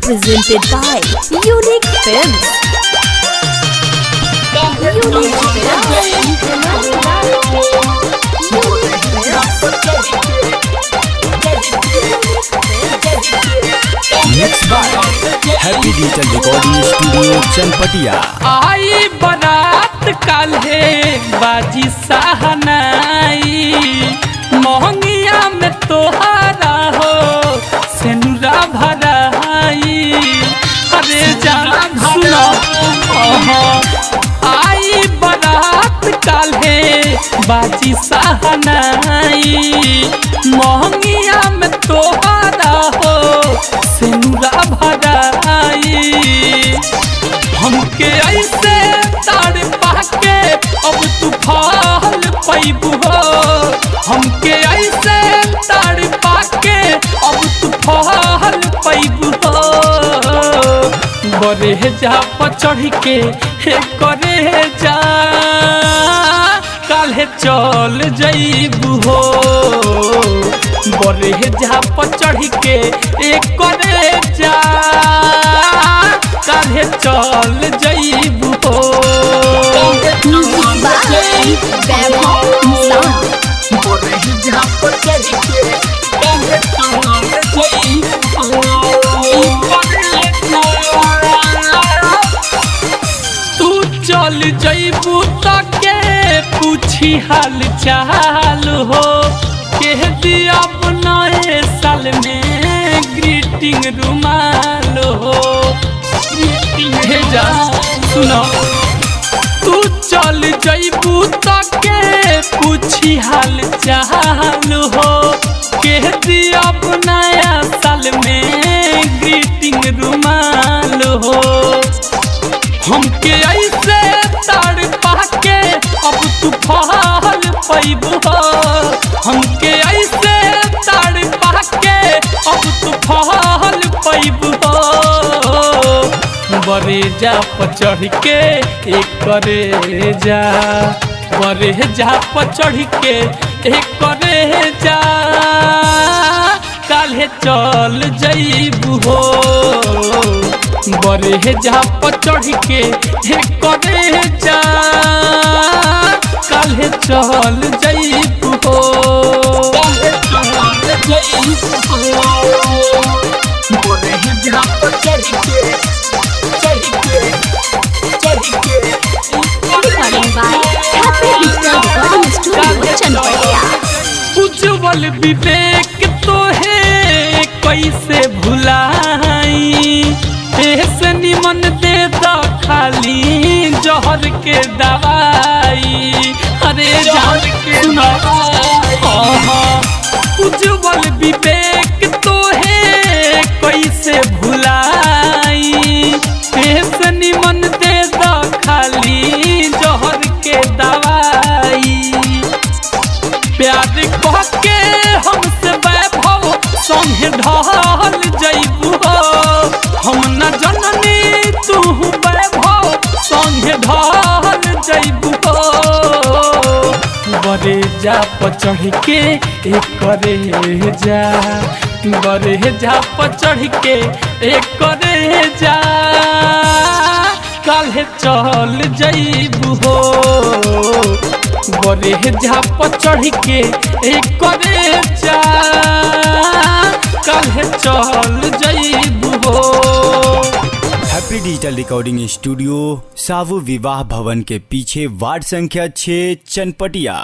presented by Unique Films. Mixed by Happy Digital Recording Studio Chanpatia. आई बारात काल्हे बाजी सहनाई मोहंगिया में तोहारा हो सेनुरा भराई। अरे जाना सुनो आई बारात काल्हे बाजी सहनाई मोहंगिया में तोहारा हो सेनुरा भराई। हमके ऐसे ताड़ पाके अब तू फाल पैबू हो। हमके ऐसे ताड़ पाके अब तू फाल पैबू हो। बरे जा पचढ़ के हे करे जा काल्हे चल जईबू हो। बरे जा पचढ़ के एक करे जा काल्हे चल जईबू हो। तू चल जईबू तके पूछी हाल चाल हो। कह दिया नए साल में ग्रीटिंग रुमाल हो। भेजा सुनो तू चल जईबू तके पूछी हाल चाल हो। कह दिया नया साल में ग्रीटिंग रुमाल हो। हमके ऐसे ताड़ पाके अब तू फाल पैबू हो। हमके ऐसे ताड़ पाके अब तू फाल पैबू हो। बरे जा पचढ़ के एक करे जा बरे जा पचढ़ के एक करे जा काल्हे चल जईबू हो। बरे जा पचढ़ के एक करे जा काल्हे चल जईबू हो। Recording by Happy Digital Recording Studio Chanpatia. उज्जवल विवेक तो है कैसे भुलाई। ऐसे निमन दे दो खाली जहर के दवाई। अरे जान के सुनो उज्जवल विवेक तो है कैसे भुलाई। ऐसे निमन दे दो खाली जहर के दवाई। प्यार कह के हमसे वैभव संगे ढल जईबू हो। हम न जननी तू वैभव संगे ढल जईबू हो। बरे जा पचढ़ के एक करे जा बरे जा पचढ़ के एक करे जा काल्हे चल जईबू हो। बरे जा पचढ़ के एक करे जा काल्हे चल जईबू हो। हैप्पी डिजिटल रिकॉर्डिंग स्टूडियो सावु विवाह भवन के पीछे वार्ड संख्या 6 चनपटिया।